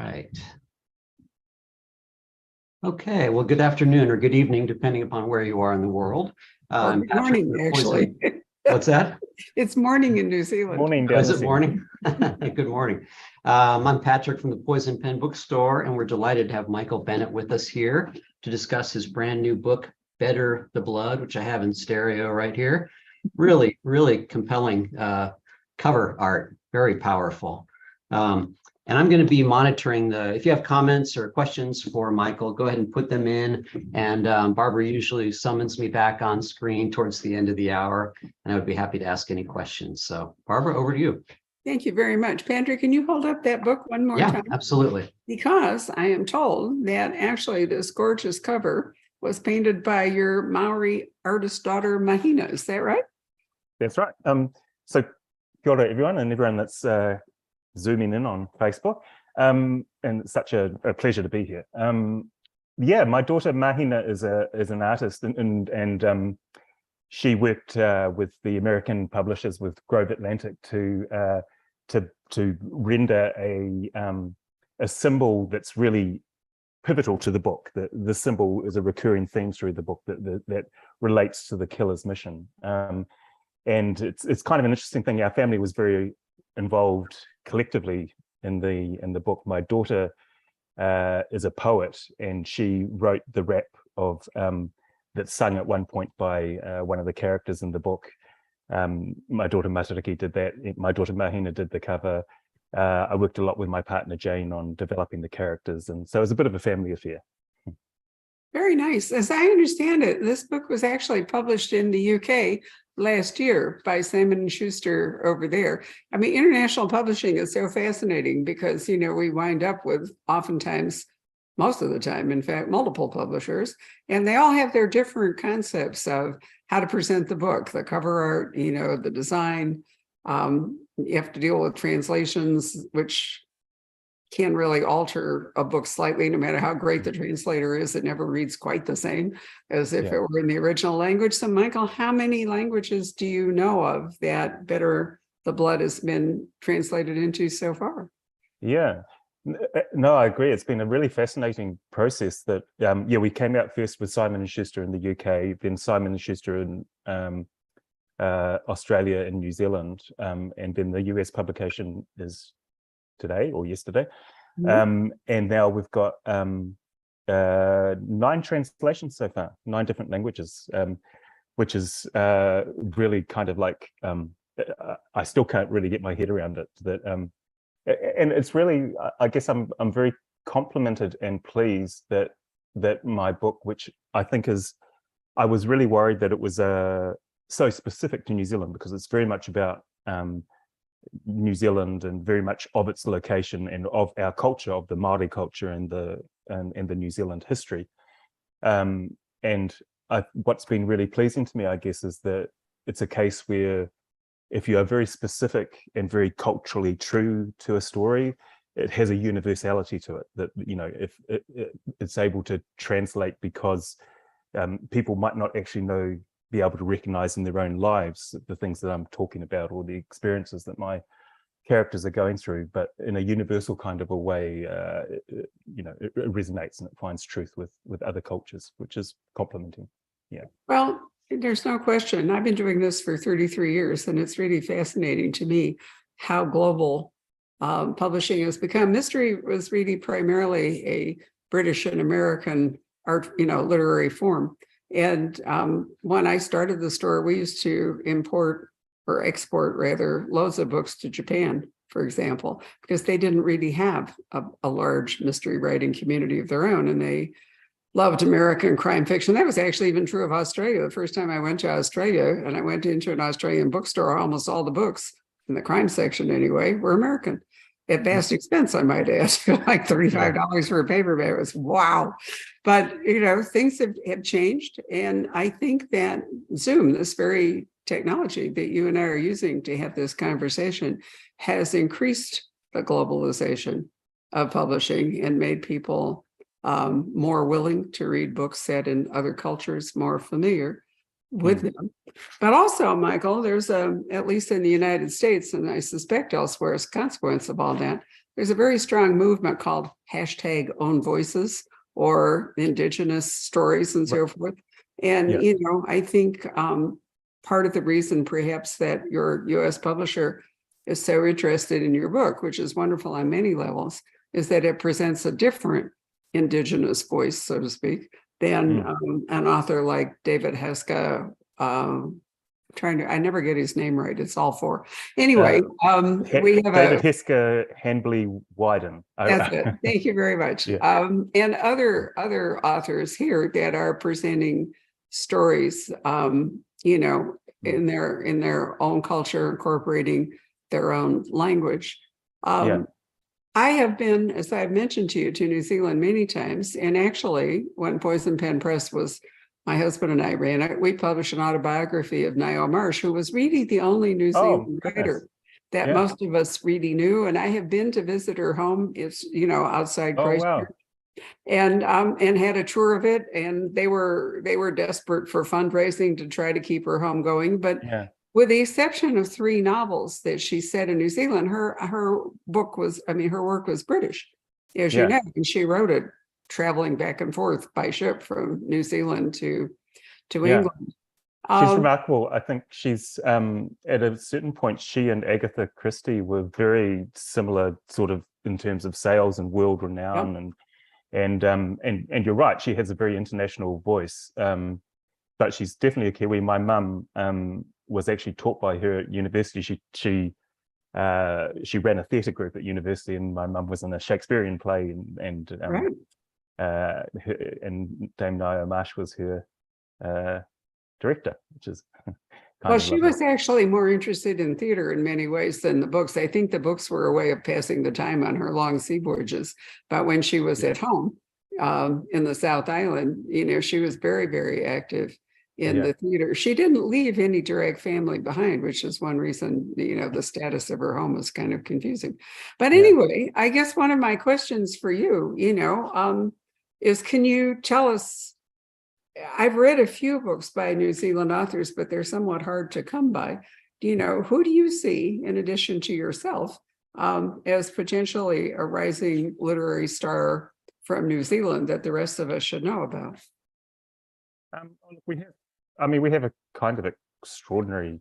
right. Okay, well, good afternoon or good evening, depending upon where you are in the world. Or good morning, actually. What's that? It's morning in New Zealand. Morning, Is it morning? Good morning. I'm Patrick from the Poison Pen Bookstore, and we're delighted to have Michael Bennett with us here to discuss his brand new book, Better the Blood, which I have in stereo right here. Really, really compelling cover art, very powerful. And I'm going to be monitoring if you have comments or questions for Michael, go ahead and put them in. And Barbara usually summons me back on screen towards the end of the hour, and I would be happy to ask any questions. So Barbara, over to you. Thank you very much. Patrick, can you hold up that book one more time? Yeah, absolutely. Because I am told that actually this gorgeous cover was painted by your Maori artist daughter, Mahina. Is that right? That's right. So kia ora, everyone, and everyone that's zooming in on Facebook. And it's such a pleasure to be here. Yeah, my daughter Mahina is an artist, and she worked with the American publishers with Grove Atlantic to render a symbol that's really pivotal to the book. The symbol is a recurring theme through the book that relates to the killer's mission. And it's kind of an interesting thing. Our family was very involved collectively in the book. My daughter is a poet, and she wrote the rap of that's sung at one point by one of the characters in the book. My daughter Matariki did that. My daughter Mahina did the cover. I worked a lot with my partner Jane on developing the characters, and so it was a bit of a family affair. Very nice. As I understand it, this book was actually published in the UK last year by Simon & Schuster over there. I mean, international publishing is so fascinating because, you know, we wind up with oftentimes, most of the time, in fact, multiple publishers, and they all have their different concepts of how to present the book, the cover art, you know, the design. You have to deal with translations, which can really alter a book slightly, no matter how great the translator is. It never reads quite the same as if it were in the original language. So Michael, how many languages do you know of that Better the Blood has been translated into so far? Yeah, no, I agree. It's been a really fascinating process that, we came out first with Simon & Schuster in the UK, then Simon & Schuster in Australia and New Zealand, and then the US publication is today or yesterday. And now we've got 9 translations so far, 9 different languages, which is really kind of like, I still can't really get my head around it. And it's really, I guess I'm very complimented and pleased that my book, which I think I was really worried that it was so specific to New Zealand, because it's very much about New Zealand and very much of its location and of our culture, of the Māori culture and the New Zealand history. And what's been really pleasing to me, I guess, is that it's a case where if you are very specific and very culturally true to a story, it has a universality to it that, you know, if it's able to translate, because people might not actually be able to recognize in their own lives the things that I'm talking about or the experiences that my characters are going through, but in a universal kind of a way, it resonates and it finds truth with other cultures, which is complimenting. Yeah. Well, there's no question. I've been doing this for 33 years, and it's really fascinating to me how global publishing has become. Mystery was really primarily a British and American art, literary form. And when I started the store, we used to import or export rather loads of books to Japan, for example, because they didn't really have a large mystery writing community of their own, and they loved American crime fiction. That was actually even true of Australia. The first time I went to Australia and I went into an Australian bookstore, almost all the books in the crime section anyway were American. At vast expense, I might add, like $35 for a paperback. It was wow. But, things have changed. And I think that Zoom, this very technology that you and I are using to have this conversation, has increased the globalization of publishing and made people more willing to read books set in other cultures, more familiar with them. But also, Michael, there's at least in the United States, and I suspect elsewhere as a consequence of all that, there's a very strong movement called #OwnVoices or Indigenous Stories and so forth. And, Yeah. you know, I think part of the reason perhaps that your US publisher is so interested in your book, which is wonderful on many levels, is that it presents a different Indigenous voice, so to speak, than an author like David Heska. I never get his name right. It's all four. Anyway, we have David Heska, Handley Wyden. That's it. Thank you very much. Yeah. And other authors here that are presenting stories, you know, in their own culture, incorporating their own language. I have been, as I've mentioned to you, to New Zealand many times. And actually, when Poison Pen Press was, my husband and I ran it, we published an autobiography of Niall Marsh, who was really the only New Zealand writer that most of us really knew. And I have been to visit her home. It's, you know, outside Christchurch. And had a tour of it. And they were desperate for fundraising to try to keep her home going. But with the exception of 3 novels that she said in New Zealand, her work was British, as you know, and she wrote it traveling back and forth by ship from New Zealand to England. She's remarkable. I think she's at a certain point, she and Agatha Christie were very similar, sort of in terms of sales and world renown, and you're right. She has a very international voice, but she's definitely a Kiwi. My mum was actually taught by her at university. She ran a theatre group at university, and my mum was in a Shakespearean play, and Dame Naya Marsh was her director, which is well, she was actually more interested in theater in many ways than the books. I think the books were a way of passing the time on her long sea voyages. But when she was at home in the South Island, you know, she was very, very active in the theater. She didn't leave any direct family behind, which is one reason, you know, the status of her home was kind of confusing. But anyway, I guess one of my questions for you, you know, is can you tell us, I've read a few books by New Zealand authors, but they're somewhat hard to come by. Do you know, who do you see, in addition to yourself, as potentially a rising literary star from New Zealand that the rest of us should know about? We have a kind of extraordinary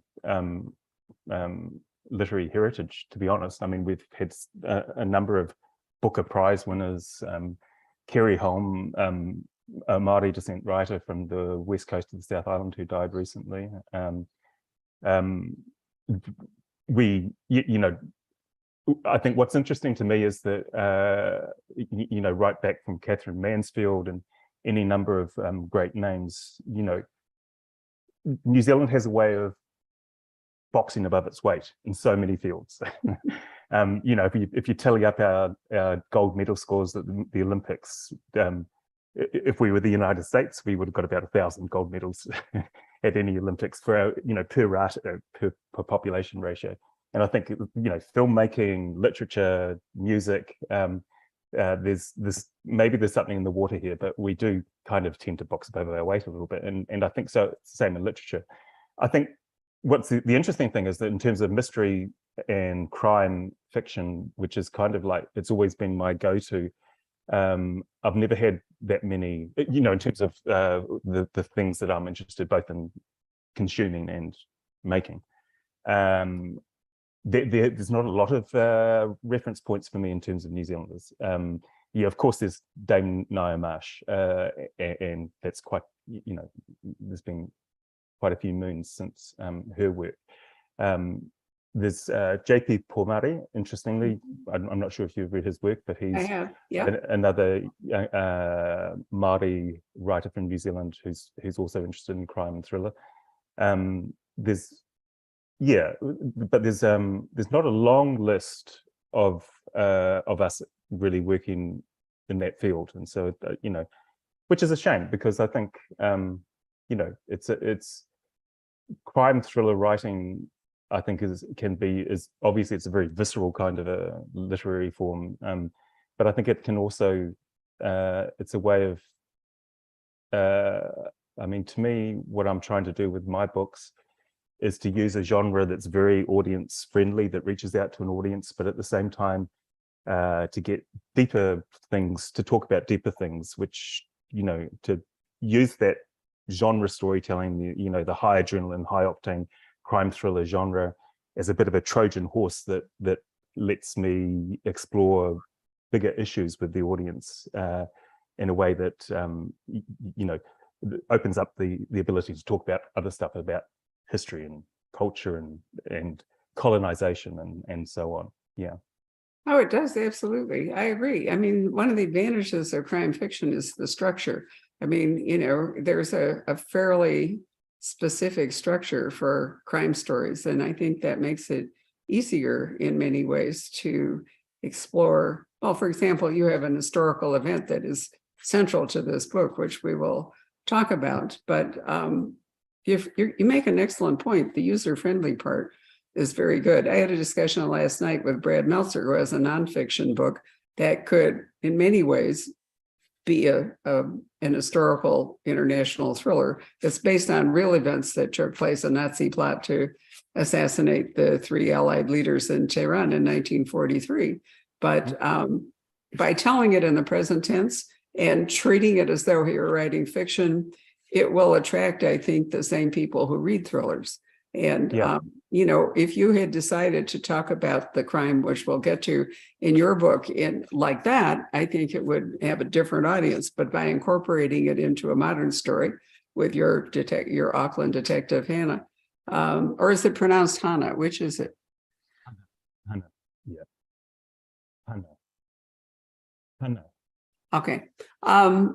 literary heritage, to be honest. I mean, we've had a number of Booker Prize winners, Kerry Holm, a Māori descent writer from the west coast of the South Island who died recently. You know, I think what's interesting to me is that, you know, right back from Catherine Mansfield and any number of great names, you know, New Zealand has a way of boxing above its weight in so many fields. You know, if you tally up our gold medal scores at the Olympics, if we were the United States, we would have got about 1,000 gold medals at any Olympics for our, you know, per population ratio. And I think, you know, filmmaking, literature, music, there's something in the water here, but we do kind of tend to box above our weight a little bit. And I think so. It's the same in literature. I think what's the interesting thing is that in terms of mystery and crime fiction, which is kind of like, it's always been my go-to. I've never had that many, you know, in terms of the things that I'm interested both in consuming and making. There's not a lot of reference points for me in terms of New Zealanders. Yeah, of course, there's Dame Naya Marsh, and that's quite, you know, there's been quite a few moons since her work. There's J.P. Pomare, interestingly. I'm not sure if you've read his work, but he's another Māori writer from New Zealand who's also interested in crime and thriller. There's not a long list of us really working in that field, and so you know, which is a shame because I think you know, it's crime thriller writing. I think is obviously it's a very visceral kind of a literary form, but I think it can also it's a way of I mean, to me, what I'm trying to do with my books is to use a genre that's very audience friendly, that reaches out to an audience, but at the same time, to get deeper things, to talk about deeper things, which, you know, to use that genre storytelling, you know, the high adrenaline, high octane crime thriller genre as a bit of a Trojan horse that lets me explore bigger issues with the audience in a way that, you know, opens up the ability to talk about other stuff, about history and culture and colonization and so on. Yeah. Oh, it does. Absolutely. I agree. I mean, one of the advantages of crime fiction is the structure. I mean, you know, there's a fairly specific structure for crime stories. And I think that makes it easier in many ways to explore. Well, for example, you have an historical event that is central to this book, which we will talk about. But if you make an excellent point, the user-friendly part is very good. I had a discussion last night with Brad Meltzer, who has a nonfiction book that could, in many ways, be an historical international thriller that's based on real events that took place, a Nazi plot to assassinate the 3 Allied leaders in Tehran in 1943. But by telling it in the present tense and treating it as though he were writing fiction, it will attract, I think, the same people who read thrillers. And, you know, if you had decided to talk about the crime, which we'll get to in your book, in like that, I think it would have a different audience. But by incorporating it into a modern story with your Auckland detective, Hannah, or is it pronounced Hannah? Which is it? Hannah. Yeah. Hannah. Okay.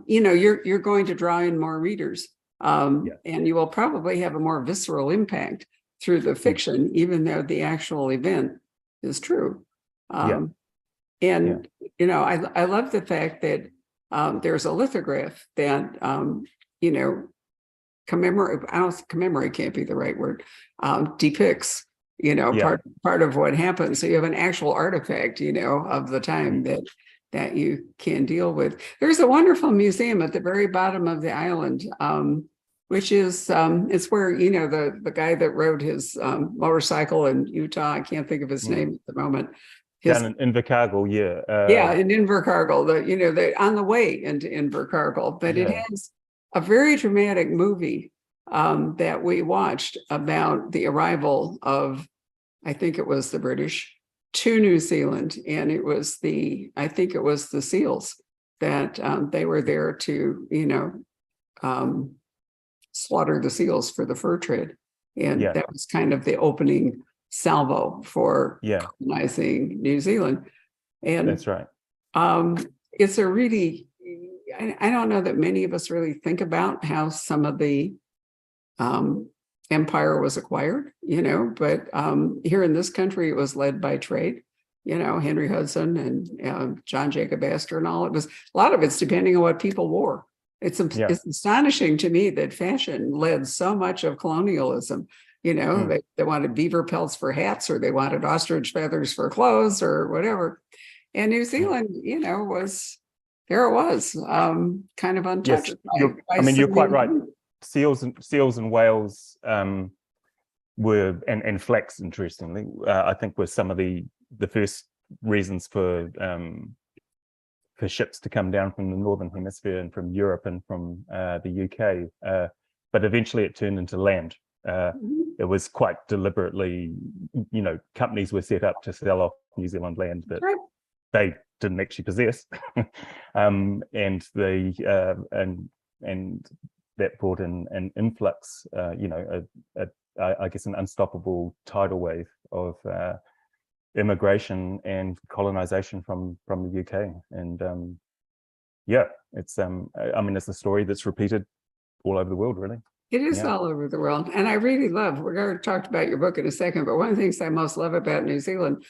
You know, you're going to draw in more readers. And you will probably have a more visceral impact through the fiction, even though the actual event is true. And, you know, I love the fact that there's a lithograph that, you know, commemorate can't be the right word, depicts, you know, part of what happened. So you have an actual artifact, you know, of the time that you can deal with. There's a wonderful museum at the very bottom of the island, which is it's where, you know, the guy that rode his motorcycle in Utah, I can't think of his name at the moment. Down in Invercargill, in Invercargill, you know, on the way into Invercargill. But it has a very dramatic movie that we watched about the arrival of, I think it was the British, to New Zealand, and I think it was the SEALs that they were there to, you know, slaughter the seals for the fur trade, and that was kind of the opening salvo for colonizing New Zealand. And that's right. It's a really, I don't know that many of us really think about how some of the empire was acquired, you know, but here in this country, it was led by trade, you know, Henry Hudson and John Jacob Astor and all. It was, a lot of it's depending on what people wore. It's astonishing to me that fashion led so much of colonialism. You know, they wanted beaver pelts for hats, or they wanted ostrich feathers for clothes, or whatever. And New Zealand, you know, was kind of untouched. Yes, I mean, you're quite right. Seals and whales were and flax, interestingly, I think were some of the first reasons for ships to come down from the Northern Hemisphere and from Europe and from the UK. But eventually it turned into land. It was quite deliberately, you know, companies were set up to sell off New Zealand land that they didn't actually possess. And that brought in an influx, you know, I guess an unstoppable tidal wave of immigration and colonization from the UK. And it's I mean, it's a story that's repeated all over the world, really. It is all over the world. And I really love, we're going to talk about your book in a second, but one of the things I most love about New Zealand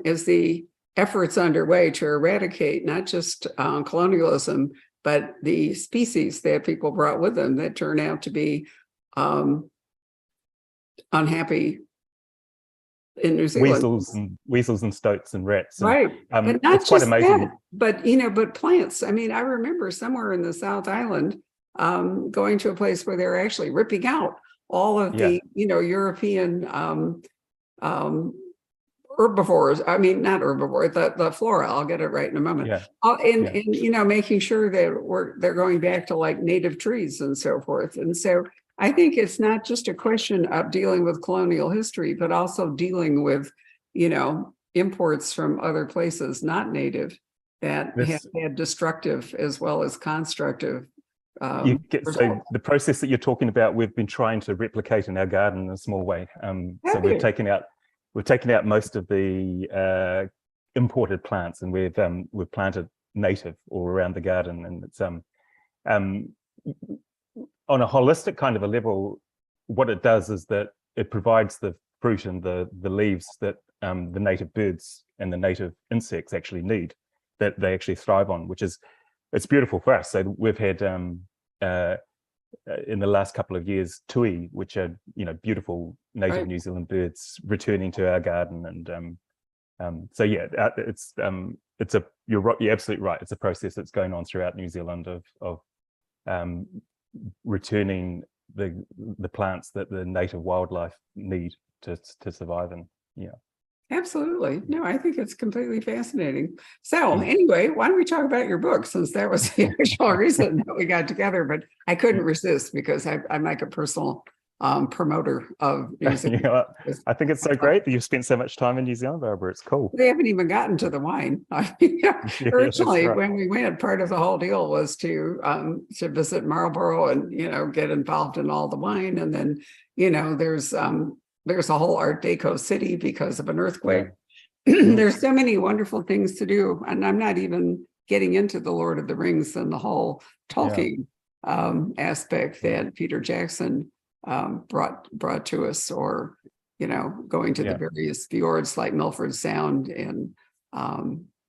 is the efforts underway to eradicate not just colonialism, but the species that people brought with them that turn out to be unhappy in New Zealand. Weasels and stoats and rats. Right. And not it's quite just amazing. That, but, you know, but plants. I mean, I remember somewhere in the South Island, going to a place where they're actually ripping out all of the, European herbivores. I mean, not herbivores, the flora. I'll get it right in a moment. Yeah. And making sure that they're going back to like native trees and so forth. And so I think it's not just a question of dealing with colonial history, but also dealing with, imports from other places, not native, that have had destructive as well as constructive. So the process that you're talking about, we've been trying to replicate in our garden in a small way. So we've taken out most of the imported plants, and we've planted native all around the garden. And it's on a holistic kind of a level, what it does is that it provides the fruit and the leaves that the native birds and the native insects actually need, that they actually thrive on, it's beautiful for us. So we've had in the last couple of years, tui, which are beautiful native New Zealand birds returning to our garden, and so yeah, you're absolutely right. It's a process that's going on throughout New Zealand of returning the plants that the native wildlife need to survive. And absolutely. No, I think it's completely fascinating. So anyway, why don't we talk about your book, since that was the actual reason that we got together, but I couldn't resist because I'm like a personal promoter of New Zealand. I think it's so great that you've spent so much time in New Zealand, Barbara. It's cool. They haven't even gotten to the wine. Originally, when we went, part of the whole deal was to visit Marlborough and get involved in all the wine, and then there's a whole Art Deco city because of an earthquake. There's so many wonderful things to do, and I'm not even getting into the Lord of the Rings and the whole Tolkien aspect that Peter Jackson brought to us, or going to the various fjords like Milford Sound and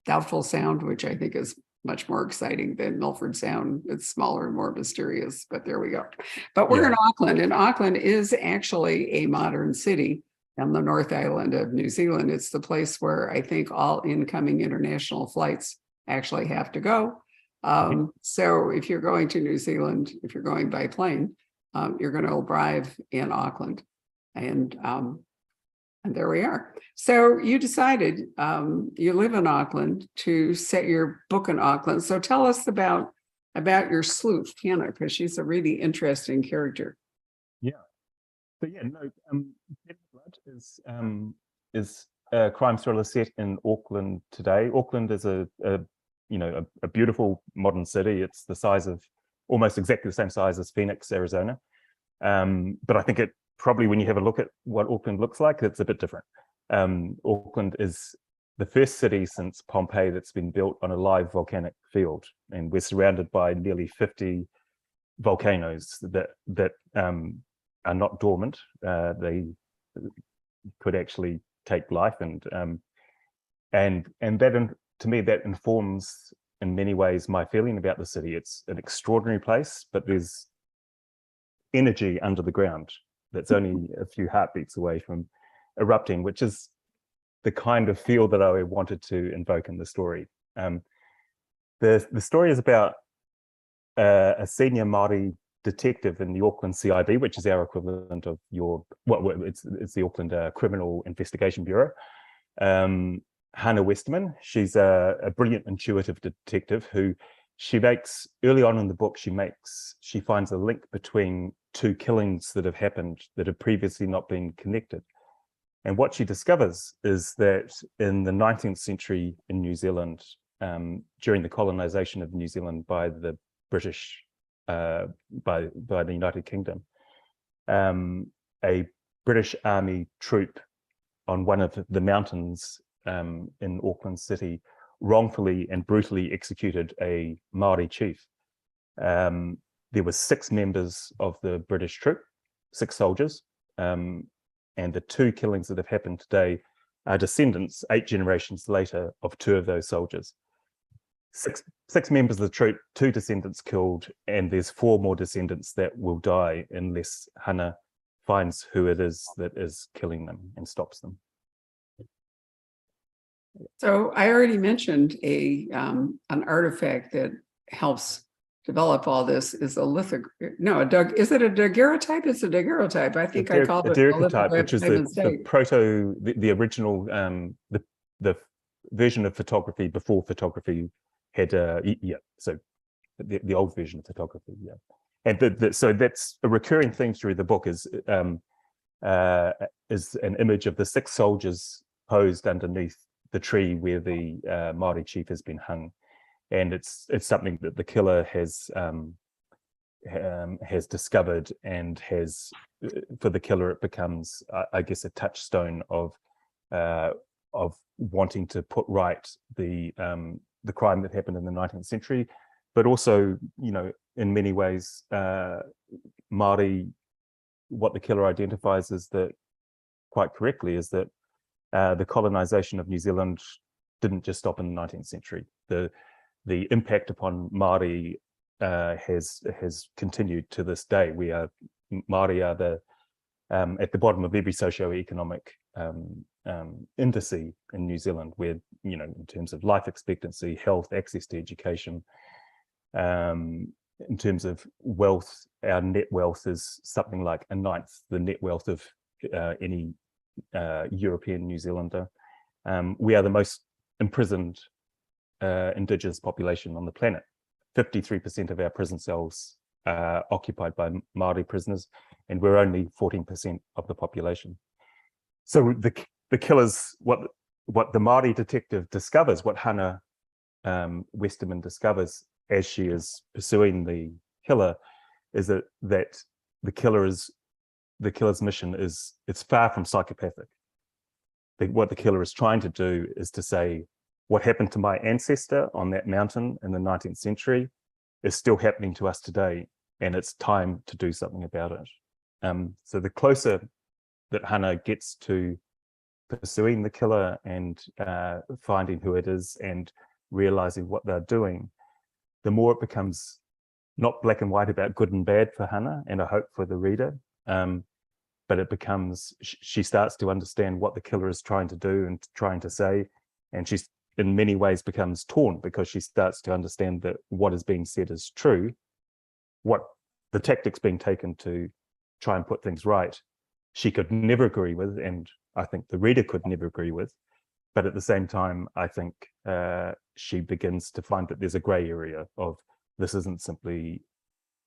Doubtful Sound, which I think is much more exciting than Milford Sound. It's smaller and more mysterious, but there we go. But we're in Auckland, and Auckland is actually a modern city on the North Island of New Zealand. It's the place where I think all incoming international flights actually have to go. So if you're going to New Zealand, if you're going by plane, you're going to arrive in Auckland, and there we are. So you decided, you live in Auckland, to set your book in Auckland. So tell us about your sleuth, Hannah, because she's a really interesting character. Yeah. So Blood is a crime thriller set in Auckland today. Auckland is a beautiful modern city. It's the size of, almost exactly the same size as Phoenix, Arizona. But I think it probably, when you have a look at what Auckland looks like, it's a bit different. Auckland is the first city since Pompeii that's been built on a live volcanic field, and we're surrounded by nearly 50 volcanoes that are not dormant. They could actually take life, and that, to me, that informs in many ways my feeling about the city. It's an extraordinary place, but there's energy under the ground that's only a few heartbeats away from erupting, which is the kind of feel that I wanted to invoke in the story. The story is about a senior Māori detective in the Auckland CIB, which is our equivalent of it's the Auckland Criminal Investigation Bureau. Hannah Westerman, she's a brilliant, intuitive detective who early on in the book, she finds a link between two killings that have happened that have previously not been connected. And what she discovers is that in the 19th century in New Zealand, during the colonization of New Zealand by the British, by the United Kingdom, a British Army troop on one of the mountains in Auckland City wrongfully and brutally executed a Māori chief. There were 6 members of the British troop, 6 soldiers, and the 2 killings that have happened today are descendants, 8 generations later, of 2 of those soldiers. 6 members of the troop, 2 descendants killed, and there's 4 more descendants that will die unless Hannah finds who it is that is killing them and stops them. So I already mentioned an artifact that helps develop all this is a is it a daguerreotype? It's a daguerreotype. I think I called a it a daguerreotype, which is lithograph by the mistake. proto, the original, the version of photography before photography had, so the old version of photography, and so that's a recurring theme through the book is an image of the 6 soldiers posed underneath the tree where the Māori chief has been hung, and it's something that the killer has discovered, and has, for the killer, it becomes, I guess, a touchstone of wanting to put right the crime that happened in the 19th century, but also, in many ways, Māori, what the killer identifies as that, quite correctly, is that the colonization of New Zealand didn't just stop in the 19th century. The impact upon Māori has continued to this day. Māori are at the bottom of every socio-economic indice in New Zealand, where, in terms of life expectancy, health, access to education, in terms of wealth, our net wealth is something like 1/9 the net wealth of any European New Zealander. We are the most imprisoned indigenous population on the planet. 53% of our prison cells are occupied by Māori prisoners, and we're only 14% of the population. So the killers, what the Māori detective discovers, what Hannah Westerman discovers as she is pursuing the killer, is that the killer's mission is, it's far from psychopathic. What the killer is trying to do is to say, what happened to my ancestor on that mountain in the 19th century is still happening to us today, and it's time to do something about it. So the closer that Hannah gets to pursuing the killer and finding who it is and realizing what they're doing, the more it becomes not black and white about good and bad for Hannah, and I hope for the reader, but it becomes, she starts to understand what the killer is trying to do and trying to say, and she's in many ways becomes torn, because she starts to understand that what is being said is true, what the tactics being taken to try and put things right, she could never agree with, and I think the reader could never agree with. But at the same time, I think she begins to find that there's a gray area of, this isn't simply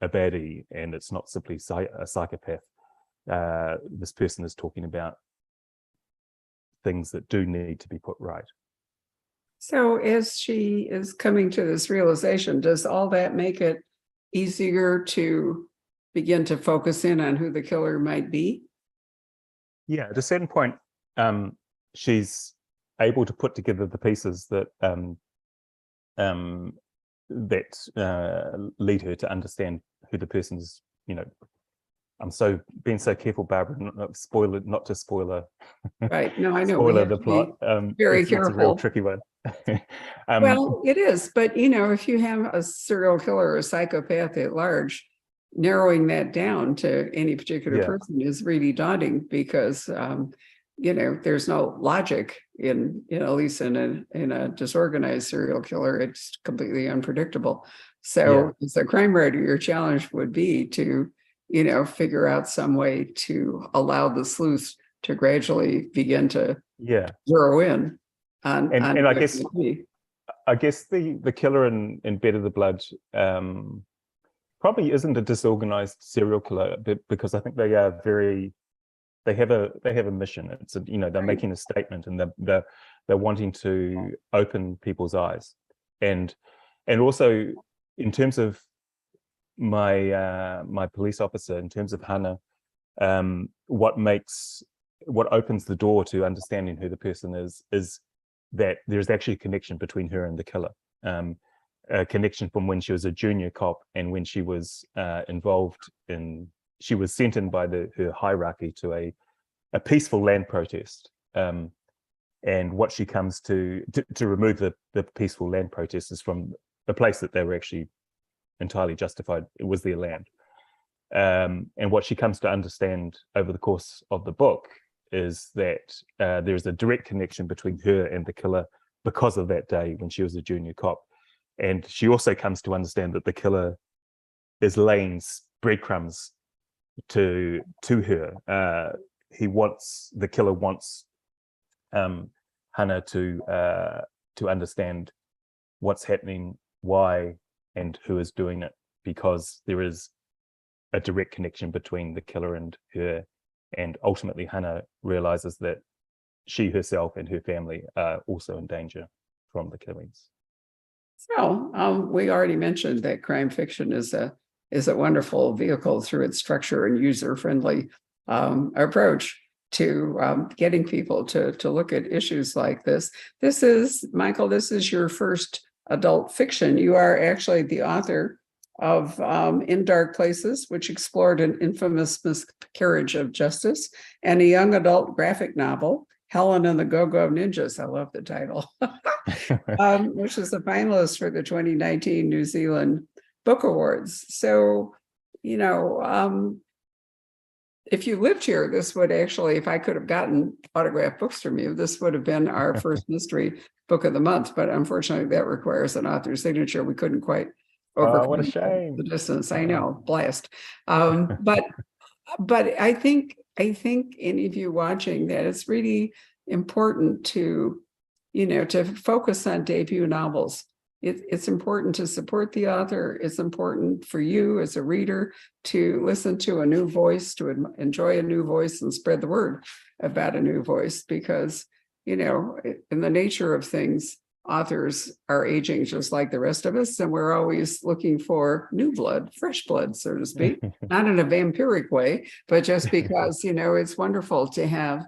a baddie, and it's not simply a psychopath. This person is talking about things that do need to be put right. So as she is coming to this realization, does all that make it easier to begin to focus in on who the killer might be? Yeah, at a certain point, she's able to put together the pieces that lead her to understand who the person is. I'm being so careful, Barbara, not to spoiler. Right. No, I know. Spoiler the plot. Very careful. It's a real tricky one. Well, it is, but if you have a serial killer or a psychopath at large, narrowing that down to any particular person is really daunting, because there's no logic in at least in a disorganized serial killer. It's completely unpredictable. So as a crime writer, your challenge would be to figure out some way to allow the sleuth to gradually begin to zero in on and I guess the killer in Bed of the Blood probably isn't a disorganized serial killer, because I think they are they have a mission. It's they're making a statement, and they're wanting to open people's eyes, and also in terms of my police officer, in terms of Hannah, what opens the door to understanding who the person is that there's actually a connection between her and the killer, a connection from when she was a junior cop, and when she was she was sent in by her hierarchy to a peaceful land protest, and what she comes to remove the peaceful land protesters from the place that they were actually entirely justified. It was their land, and what she comes to understand over the course of the book is that there is a direct connection between her and the killer because of that day when she was a junior cop. And she also comes to understand that the killer is laying breadcrumbs to her. The killer wants Hannah to understand what's happening, why, and who is doing it, because there is a direct connection between the killer and her. And ultimately, Hannah realizes that she herself and her family are also in danger from the killings. So we already mentioned that crime fiction is a wonderful vehicle through its structure and user-friendly approach to getting people to look at issues like this. Michael, this is your first adult fiction. You are actually the author of In Dark Places, which explored an infamous miscarriage of justice, and a young adult graphic novel, Helen and the Go-Go Ninjas. I love the title, which is a finalist for the 2019 New Zealand Book Awards. So, if you lived here, this would actually, if I could have gotten autographed books from you, this would have been our first mystery book of the month. But unfortunately, that requires an author's signature. We couldn't quite overcome what a shame. the distance. I know, blast. But I think any of you watching that, it's really important to focus on debut novels. It's important to support the author. It's important for you as a reader to listen to a new voice, to enjoy a new voice and spread the word about a new voice, because, in the nature of things, authors are aging just like the rest of us. And we're always looking for new blood, fresh blood, so to speak, not in a vampiric way, but just because, it's wonderful to have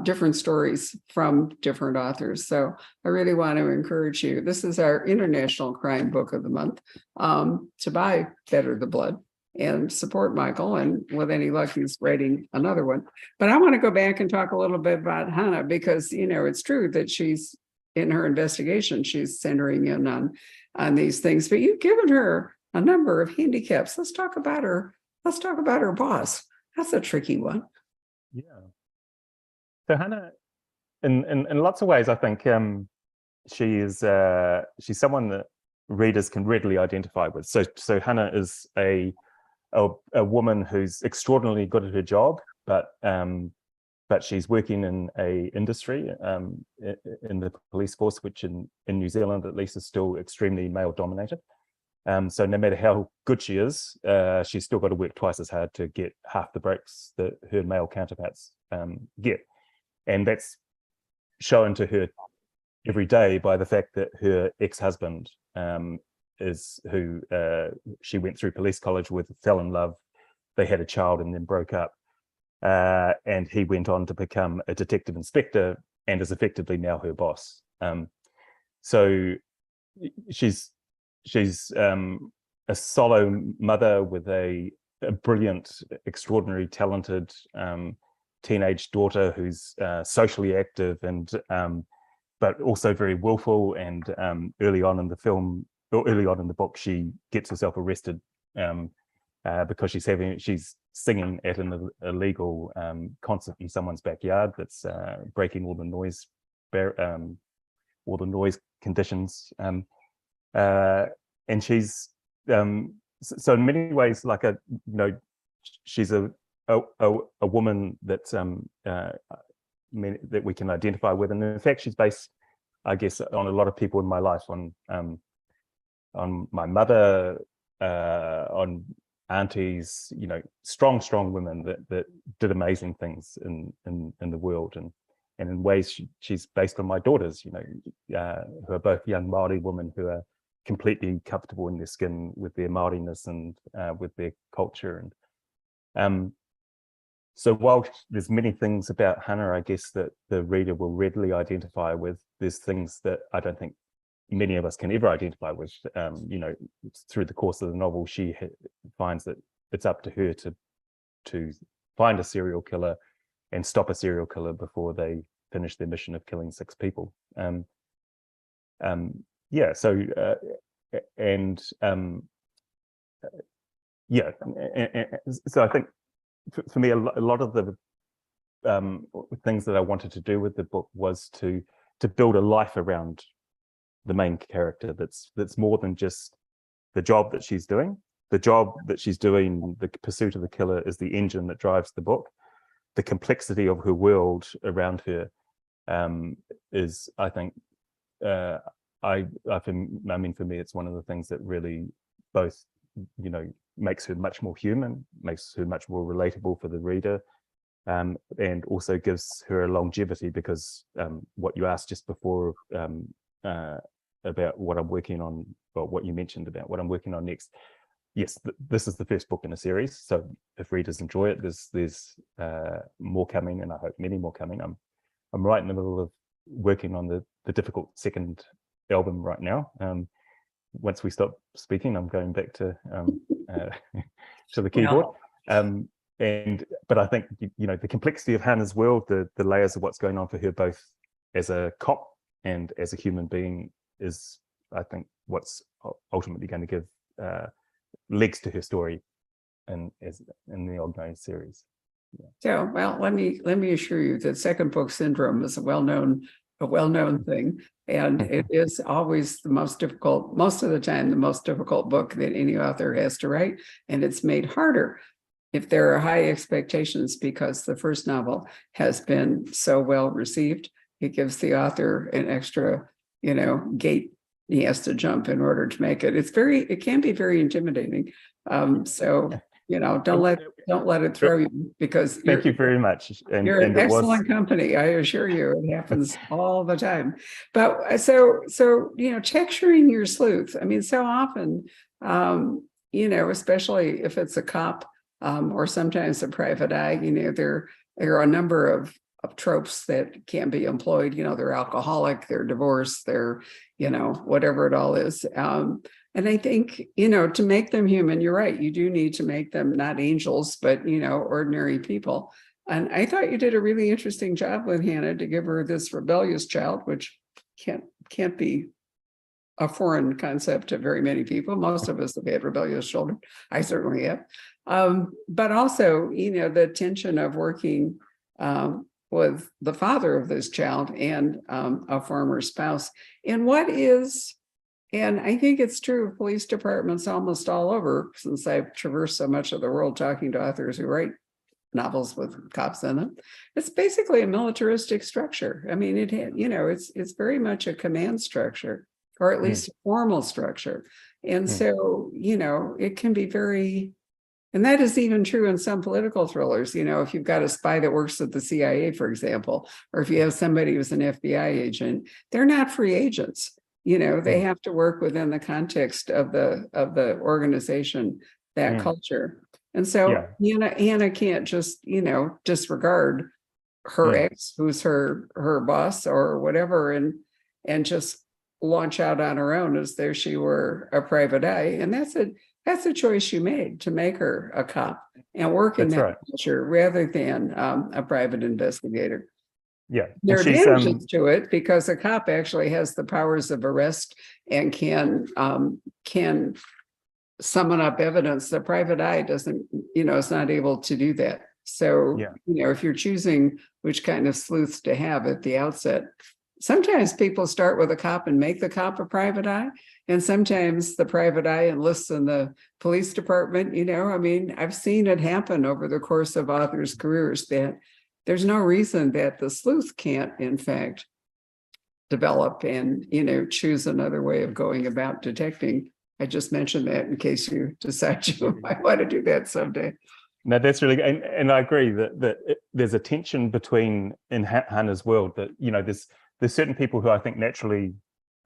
different stories from different authors. So I really want to encourage you. This is our International Crime Book of the Month, to buy Better the Blood and support Michael. And with any luck, he's writing another one. But I want to go back and talk a little bit about Hannah, because, it's true that she's in her investigation, she's centering in on these things, but you've given her a number of handicaps. Let's talk about her. Let's talk about her boss. That's a tricky one. Yeah. So Hannah, in lots of ways, I think she's someone that readers can readily identify with. So Hannah is a woman who's extraordinarily good at her job, but she's working in a industry in the police force, which in New Zealand at least is still extremely male dominated. So no matter how good she is, she's still got to work twice as hard to get half the breaks that her male counterparts get. And that's shown to her every day by the fact that her ex-husband is who she went through police college with, fell in love, they had a child and then broke up. And he went on to become a detective inspector and is effectively now her boss. So she's a solo mother with a brilliant, extraordinary, talented teenage daughter who's socially active and but also very willful. And early on in the book, she gets herself arrested because she's singing at an illegal concert in someone's backyard that's breaking all the noise conditions. And she's so in many ways like she's a woman that's that we can identify with, and in fact she's based, I guess, on a lot of people in my life, on my mother, on aunties, strong women that did amazing things in the world, and in ways she's based on my daughters, who are both young Māori women who are completely comfortable in their skin with their Māoriness and with their culture. And so while there's many things about Hannah, I guess, that the reader will readily identify with, there's things that I don't think many of us can ever identify with. Through the course of the novel, she finds that it's up to her to find a serial killer and stop a serial killer before they finish their mission of killing 6 people. So I think for me, a lot of the things that I wanted to do with the book was to build a life around the main character that's more than just the job that she's doing, the job that she's doing, the pursuit of the killer, is the engine that drives the book. The complexity of her world around her is, I think, for me, it's one of the things that really both, makes her much more human, makes her much more relatable for the reader, and also gives her a longevity, because what you asked just before about what I'm working on, or what you mentioned about what I'm working on next. Yes, this is the first book in a series. So if readers enjoy it, there's more coming, and I hope many more coming. I'm right in the middle of working on the difficult second album right now. Once we stop speaking, I'm going back to to the keyboard. But I think the complexity of Hannah's world, the layers of what's going on for her, both as a cop and as a human being, is, I think, what's ultimately going to give legs to her story, and in the ongoing series. Yeah. So, well, let me assure you that second book syndrome is a well-known thing, and it is always the most difficult, most of the time, the most difficult book that any author has to write, and it's made harder if there are high expectations because the first novel has been so well received. It gives the author an extra, gate he has to jump in order to make it. It can be very intimidating. So don't let it throw you, because thank you very much. You're an excellent company, I assure you. It happens all the time. But so texturing your sleuth. I mean, so often, especially if it's a cop or sometimes a private eye, there are a number of tropes that can be employed. They're alcoholic, they're divorced, they're whatever it all is. And I think, to make them human, you're right, you do need to make them not angels, but, ordinary people. And I thought you did a really interesting job with Hannah to give her this rebellious child, which can't be a foreign concept to very many people. Most of us have had rebellious children. I certainly have. But also, the tension of working with the father of this child and a former spouse. And I think it's true of police departments almost all over, since I've traversed so much of the world talking to authors who write novels with cops in them. It's basically a militaristic structure. I mean, it's very much a command structure, or at least a formal structure. And so, it can be very, and that is even true in some political thrillers. If you've got a spy that works at the CIA, for example, or if you have somebody who's an FBI agent, they're not free agents. They have to work within the context of the organization, that culture. And so Hannah can't just, disregard her ex, who's her boss or whatever, and just launch out on her own as though she were a private eye. And that's a choice you made, to make her a cop and work in that culture rather than a private investigator. Yeah, there are advantages to it, because a cop actually has the powers of arrest and can summon up evidence. The private eye doesn't, is not able to do that. So, if you're choosing which kind of sleuths to have at the outset, sometimes people start with a cop and make the cop a private eye. And sometimes the private eye enlists in the police department. I've seen it happen over the course of authors' careers, that there's no reason that the sleuth can't, in fact, develop and, choose another way of going about detecting. I just mentioned that in case you decide you might want to do that someday. No, that's really good. And I agree that there's a tension between, in Hannah's world, that, there's certain people who I think naturally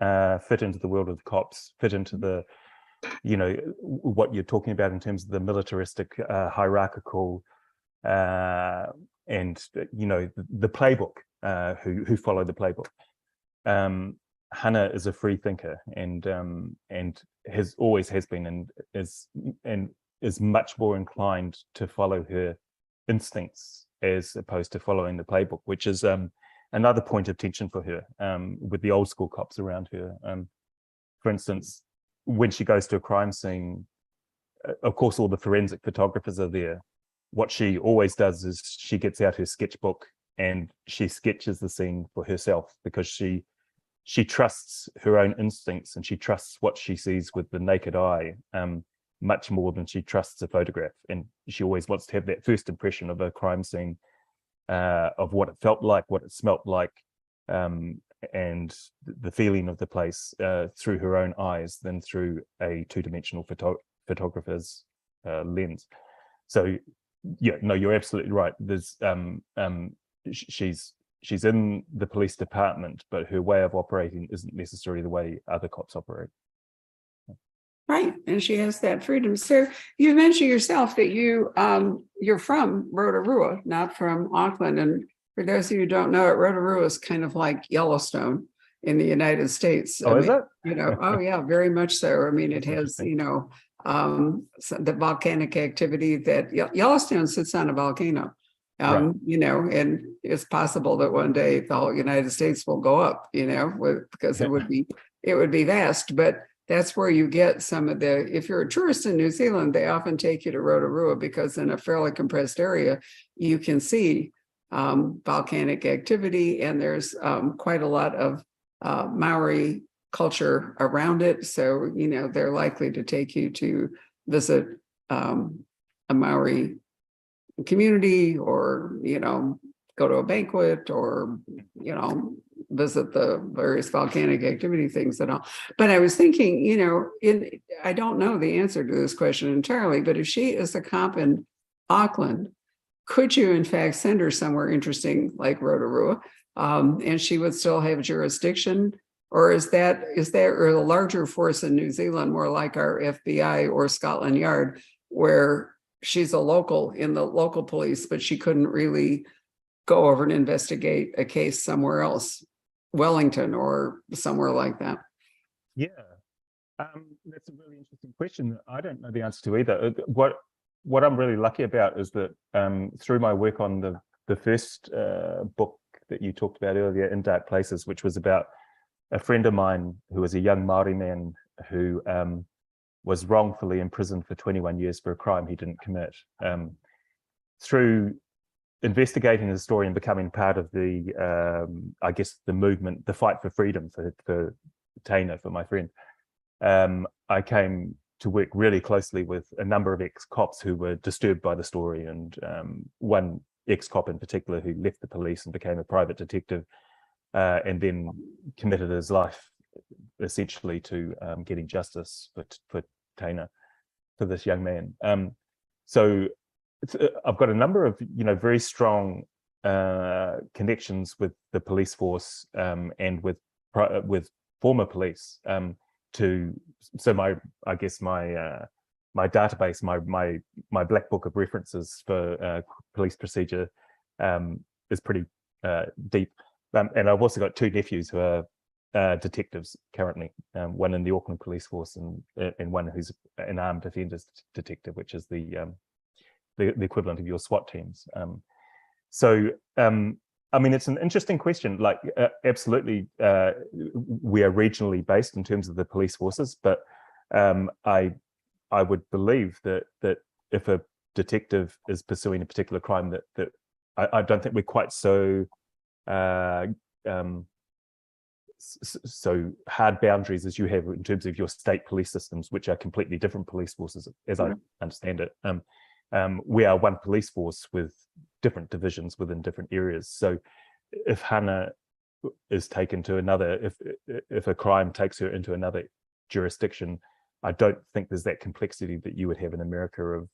fit into the world of the cops, fit into the, what you're talking about in terms of the militaristic, hierarchical, and the playbook, who follow the playbook. Hannah is a free thinker, and always has been, and is much more inclined to follow her instincts as opposed to following the playbook, which is another point of tension for her with the old school cops around her. For instance, when she goes to a crime scene, of course, all the forensic photographers are there. What she always does is she gets out her sketchbook and she sketches the scene for herself, because she trusts her own instincts, and she trusts what she sees with the naked eye. much more than she trusts a photograph. And she always wants to have that first impression of a crime scene, of what it felt like, what it smelt like, and the feeling of the place through her own eyes than through a two-dimensional photographer's lens. So yeah, no, you're absolutely right. There's she's in the police department, but her way of operating isn't necessarily the way other cops operate. Right, and she has that freedom. So you mentioned yourself that you're from Rotorua, not from Auckland. And for those of you who don't know it, Rotorua is kind of like Yellowstone in the United States. Oh, is it? Oh yeah, very much so. I mean, it has, the volcanic activity that Yellowstone sits on a volcano. Right. And it's possible that one day the whole United States will go up, because it would be vast. But that's where you get some of the, if you're a tourist in New Zealand, they often take you to Rotorua because in a fairly compressed area, you can see volcanic activity, and there's quite a lot of Maori culture around it. So, they're likely to take you to visit a Maori community, or, go to a banquet, or, visit the various volcanic activity things and all. But I was thinking, I don't know the answer to this question entirely, but if she is a cop in Auckland, could you in fact send her somewhere interesting like Rotorua, and she would still have jurisdiction? Or is there a larger force in New Zealand, more like our FBI or Scotland Yard, where she's a local in the local police, but she couldn't really go over and investigate a case somewhere else, Wellington or somewhere like that? Yeah, that's a really interesting question. I don't know the answer to either. What I'm really lucky about is that through my work on the first book that you talked about earlier, In Dark Places, which was about a friend of mine who was a young Maori man who was wrongfully imprisoned for 21 years for a crime he didn't commit. Through investigating the story and becoming part of the, I guess, the movement, the fight for freedom for Taina, for my friend, I came to work really closely with a number of ex-cops who were disturbed by the story, and one ex-cop in particular who left the police and became a private detective, and then committed his life essentially to getting justice for Taina, for this young man. So I've got a number of very strong connections with the police force, and with former police, so my database, my black book of references for police procedure is pretty deep. And I've also got two nephews who are detectives currently, one in the Auckland police force and one who's an armed offenders detective, which is the equivalent of your SWAT teams. I mean, it's an interesting question. Like, absolutely, we are regionally based in terms of the police forces, but I would believe that if a detective is pursuing a particular crime, that I don't think we're quite so hard boundaries as you have in terms of your state police systems, which are completely different police forces, as I understand it. We are one police force with different divisions within different areas. So if Hannah is taken to another, if a crime takes her into another jurisdiction, I don't think there's that complexity that you would have in America of,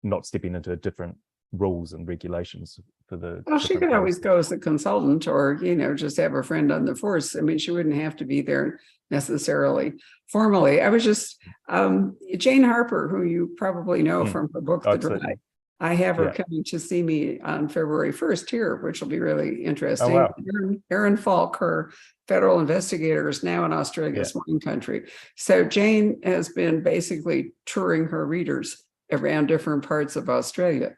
not stepping into different rules and regulations for the. Well, she could always go as a consultant, or just have a friend on the force. I mean, she wouldn't have to be there necessarily formally. I was just Jane Harper, who you probably know from her book The Drive. I have her coming to see me on February 1st here, which will be really interesting. Oh, wow. Erin Falk, her federal investigator, is now in Australia's wine country. So Jane has been basically touring her readers around different parts of Australia.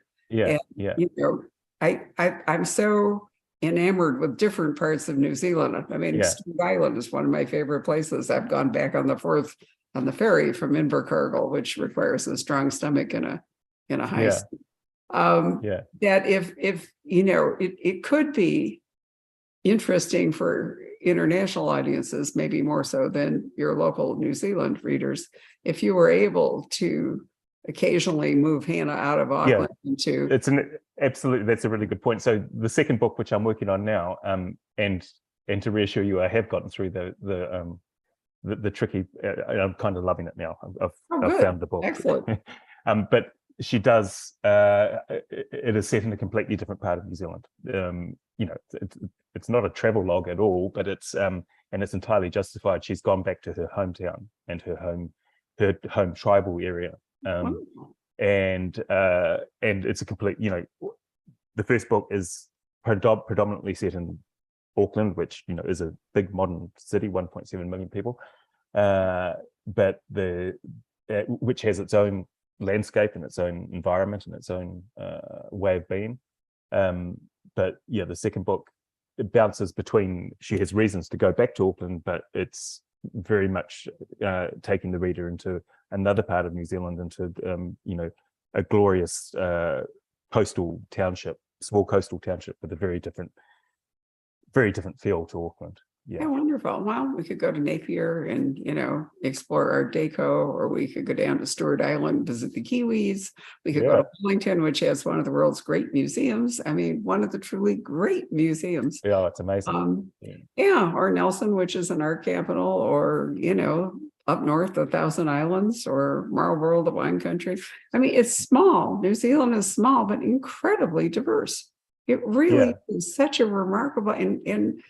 I'm so enamored with different parts of New Zealand. I mean, Stewart Island is one of my favorite places. I've gone back on the ferry from Invercargill, which requires a strong stomach in a high speed. That if it could be interesting for international audiences, maybe more so than your local New Zealand readers, if you were able to occasionally move Hannah out of Auckland into. Absolutely, that's a really good point. So the second book, which I'm working on now, and to reassure you, I have gotten through the tricky. I'm kind of loving it now. I've found the book. Excellent. But she does. It is set in a completely different part of New Zealand. It's not a travel log at all, but it's and it's entirely justified. She's gone back to her hometown and her home tribal area. And it's a complete. The first book is predominantly set in Auckland, which is a big modern city, 1.7 million people, but which has its own landscape and its own environment and its own way of being. But the second book, it bounces between. She has reasons to go back to Auckland, but it's very much taking the reader into another part of New Zealand, into a glorious coastal township, small coastal township with a very different feel to Auckland. Yeah. Oh, wonderful. Well, we could go to Napier and, explore Art Deco, or we could go down to Stewart Island, visit the Kiwis. We could go to Wellington, which has one of the world's great museums. I mean, one of the truly great museums. Yeah, it's amazing. Or Nelson, which is an art capital, or, up north, the Thousand Islands, or Marlborough, the wine country. I mean, it's small. New Zealand is small, but incredibly diverse. It really is such a remarkable, and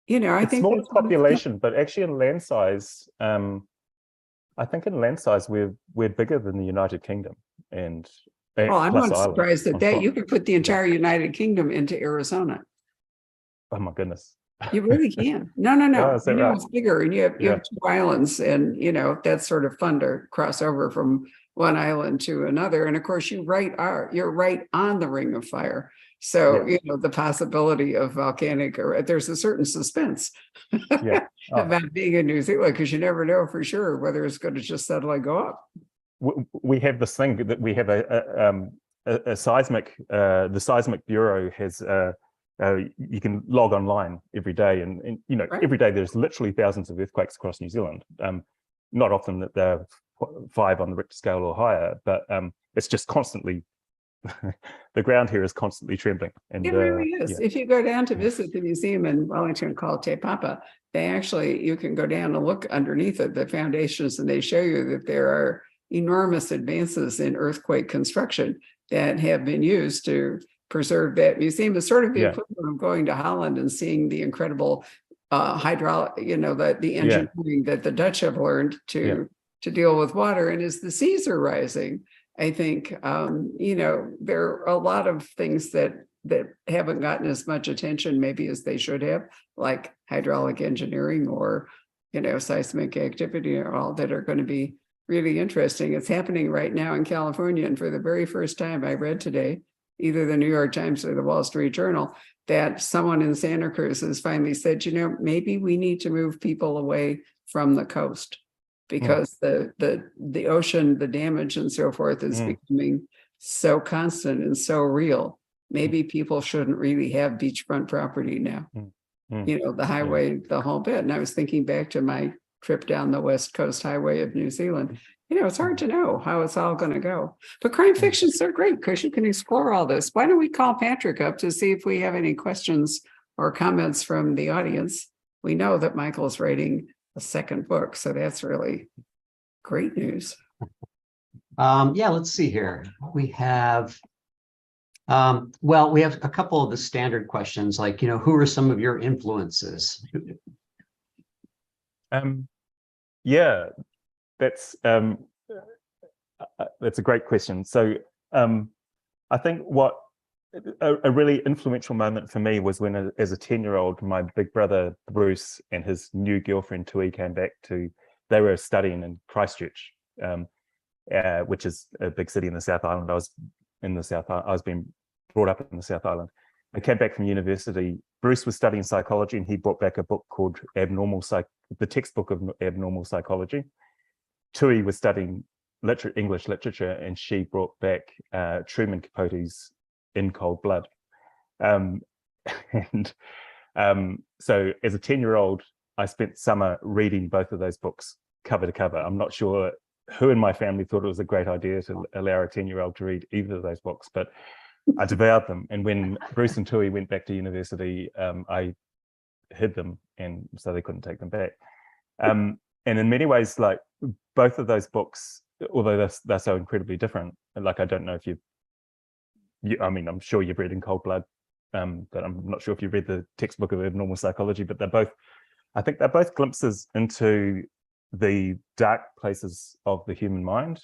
I think small population, but actually in land size, I think in land size we're bigger than the United Kingdom, and I'm not surprised at that. You could put the entire United Kingdom into Arizona. Oh my goodness. You really can. No. Right? It's bigger, and you have 2 islands, and that's sort of fun to cross over from one island to another. And of course, you're right on the Ring of Fire. So, the possibility of volcanic, or there's a certain suspense about being in New Zealand, because you never know for sure whether it's going to just suddenly go up. We have this thing that we have a seismic, the Seismic Bureau has, you can log online every day, and every day there's literally thousands of earthquakes across New Zealand. Not often that they're 5 on the Richter scale or higher, but it's just constantly. The ground here is constantly trembling, and it really is. If you go down to visit the museum in Wellington called Te Papa, you can go down and look underneath it, the foundations, and they show you that there are enormous advances in earthquake construction that have been used to preserve that museum. It's sort of the equivalent of going to Holland and seeing the incredible hydraulic, the engineering that the Dutch have learned to deal with water. And as the seas are rising, I think, there are a lot of things that haven't gotten as much attention maybe as they should have, like hydraulic engineering or, seismic activity, or all that are going to be really interesting. It's happening right now in California. And for the very first time, I read today, either the New York Times or the Wall Street Journal, that someone in Santa Cruz has finally said, maybe we need to move people away from the coast, because the ocean, the damage and so forth is becoming so constant and so real. Maybe people shouldn't really have beachfront property now. The highway, the whole bit. And I was thinking back to my trip down the West Coast Highway of New Zealand. It's hard to know how it's all going to go. But crime fiction's so great because you can explore all this. Why don't we call Patrick up to see if we have any questions or comments from the audience? We know that Michael's writing a second book, so that's really great news. Let's see here. We have we have a couple of the standard questions, like who are some of your influences? That's a great question. So I think what a really influential moment for me was when, as a 10-year-old, my big brother Bruce and his new girlfriend Tui came back they were studying in Christchurch, which is a big city in the South Island. I was being brought up in the South Island. I came back from university. Bruce was studying psychology, and he brought back a book called the textbook of Abnormal Psychology. Tui was studying English literature, and she brought back Truman Capote's In Cold Blood. so as a 10-year-old, I spent summer reading both of those books cover to cover. I'm not sure who in my family thought it was a great idea to allow a 10-year-old to read either of those books, but I devoured them. And when Bruce and Tui went back to university, I hid them, and so they couldn't take them back. And in many ways, like both of those books, although they're so incredibly different, and like I don't know if I mean, I'm sure you've read In Cold Blood, but I'm not sure if you've read the textbook of Abnormal Psychology, but I think they're both glimpses into the dark places of the human mind.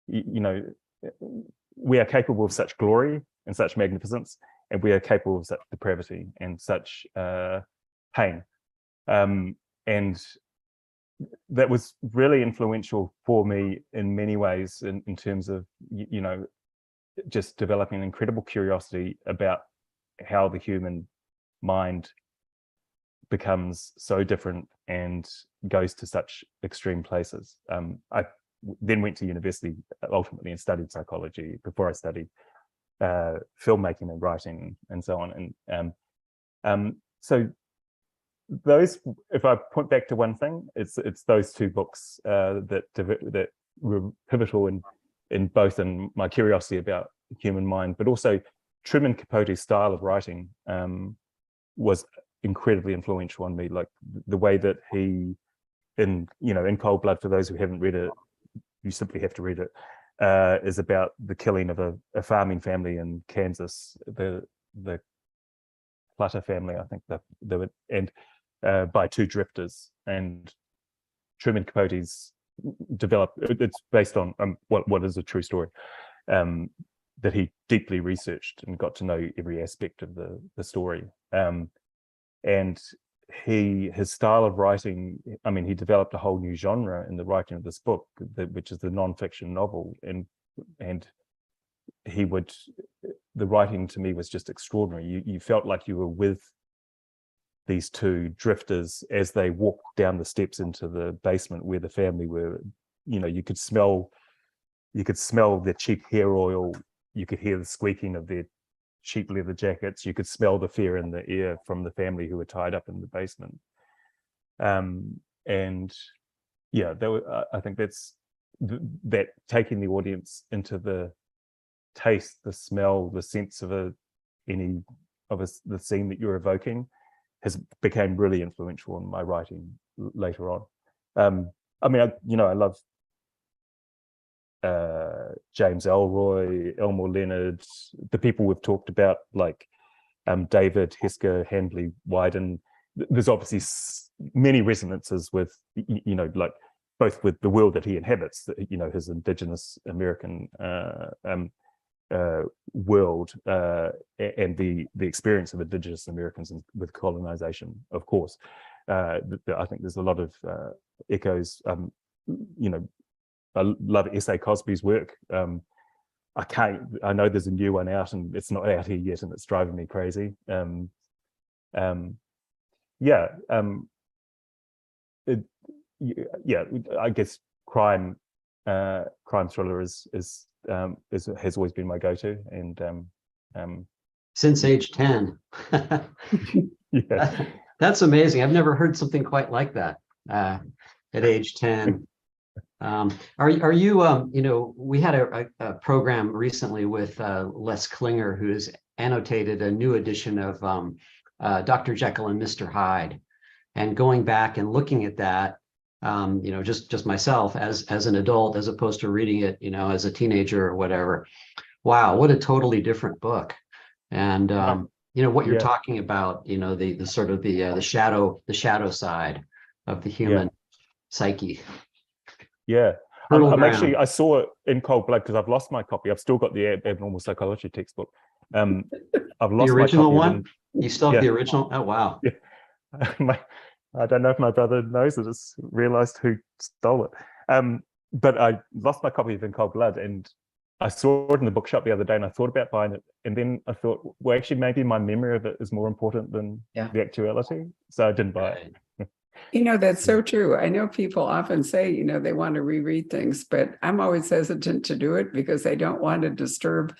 You know, we are capable of such glory and such magnificence, and we are capable of such depravity and such pain. And that was really influential for me in many ways in terms of, you know, just developing an incredible curiosity about how the human mind becomes so different and goes to such extreme places. I then went to university ultimately and studied psychology before I studied filmmaking and writing and so on. And so those, if I point back to one thing, it's those two books that were pivotal in both in my curiosity about the human mind, but also Truman Capote's style of writing was incredibly influential on me. Like the way that he, in Cold Blood, for those who haven't read it, you simply have to read it, is about the killing of a farming family in Kansas, the Clutter family, I think they were, and by two drifters. And Truman Capote's it's based on what is a true story, that he deeply researched and got to know every aspect of the story. And his style of writing, I mean, he developed a whole new genre in the writing of this book, which is the nonfiction novel. And the writing to me was just extraordinary. You felt like you were with these two drifters as they walked down the steps into the basement where the family were. You know, you could smell their cheap hair oil. You could hear the squeaking of their cheap leather jackets. You could smell the fear in the air from the family who were tied up in the basement. And yeah, I think that's that taking the audience into the taste, the smell, the sense of the scene that you're evoking has became really influential in my writing later on. I mean, I love James Elroy, Elmore Leonard, the people we've talked about, like David, Hesker, Handley, Wyden. There's obviously many resonances with, like both with the world that he inhabits, his indigenous American world, and the experience of indigenous Americans with colonization, of course. I think there's a lot of echoes. I love S.A. Cosby's work. I know there's a new one out and it's not out here yet, and it's driving me crazy. I guess crime thriller has always been my go-to, and since age 10. yeah, That's amazing. I've never heard something quite like that at age 10. Are you, we had a program recently with Les Klinger, who has annotated a new edition of Dr. Jekyll and Mr. Hyde, and going back and looking at that, just myself as an adult, as opposed to reading it, as a teenager or whatever. Wow, what a totally different book. And what you're talking about, the sort of the shadow side of the human psyche. Yeah, I saw it in Cold Blood because I've lost my copy. I've still got the Abnormal Psychology textbook. I've lost the original my copy one. You still have the original? Oh wow. Yeah. I don't know if my brother knows it. Just realized who stole it. But I lost my copy of In Cold Blood, and I saw it in the bookshop the other day, and I thought about buying it, and then I thought, well, actually, maybe my memory of it is more important than the actuality, so I didn't buy it. That's so true. I know people often say, they want to reread things, but I'm always hesitant to do it because I don't want to disturb.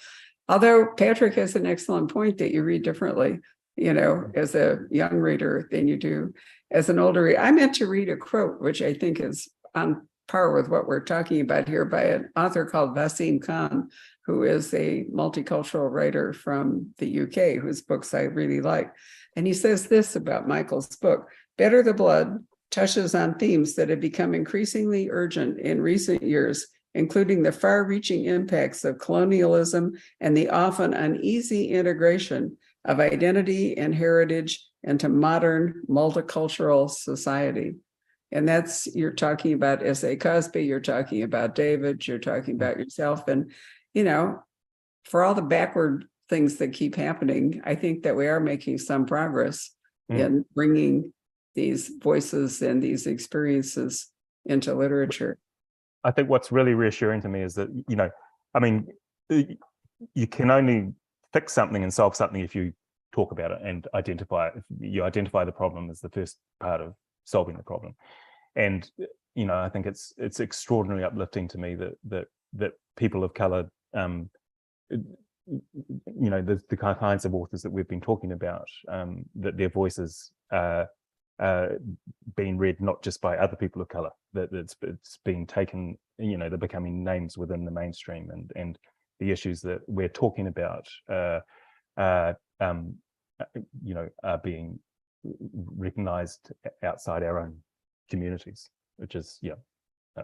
Although Patrick has an excellent point that you read differently. as a young reader than you do as an older reader. I meant to read a quote, which I think is on par with what we're talking about here, by an author called Wasim Khan, who is a multicultural writer from the UK, whose books I really like. And he says this about Michael's book: Better the Blood touches on themes that have become increasingly urgent in recent years, including the far-reaching impacts of colonialism and the often uneasy integration of identity and heritage into modern multicultural society. And that's, you're talking about S.A. Cosby, you're talking about David, you're talking about yourself. And, for all the backward things that keep happening, I think that we are making some progress in bringing these voices and these experiences into literature. I think what's really reassuring to me is that, you can only fix something and solve something if you talk about it and identify it. If you identify the problem as the first part of solving the problem. And, I think it's extraordinarily uplifting to me that people of color, the kinds of authors that we've been talking about, that their voices are being read not just by other people of color, that it's being taken, they're becoming names within the mainstream, and the issues that we're talking about are being recognized outside our own communities, which is,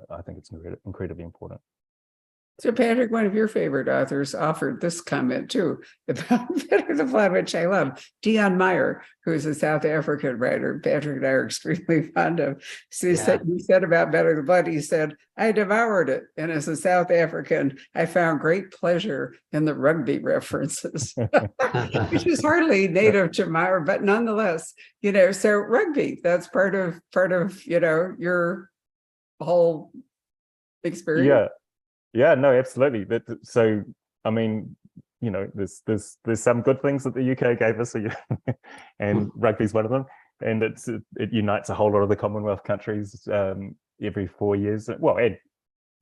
I think it's incredibly important. So Patrick, one of your favorite authors, offered this comment too about Better the Blood, which I love. Dion Meyer, who is a South African writer, Patrick and I are extremely fond of. So he said about Better the Blood, he said, I devoured it. And as a South African, I found great pleasure in the rugby references, which is hardly native to Meyer, but nonetheless, so rugby, that's part of, your whole experience. Yeah, no, absolutely. So, there's some good things that the UK gave us, and rugby's one of them. And it unites a whole lot of the Commonwealth countries every 4 years. Well, Ed,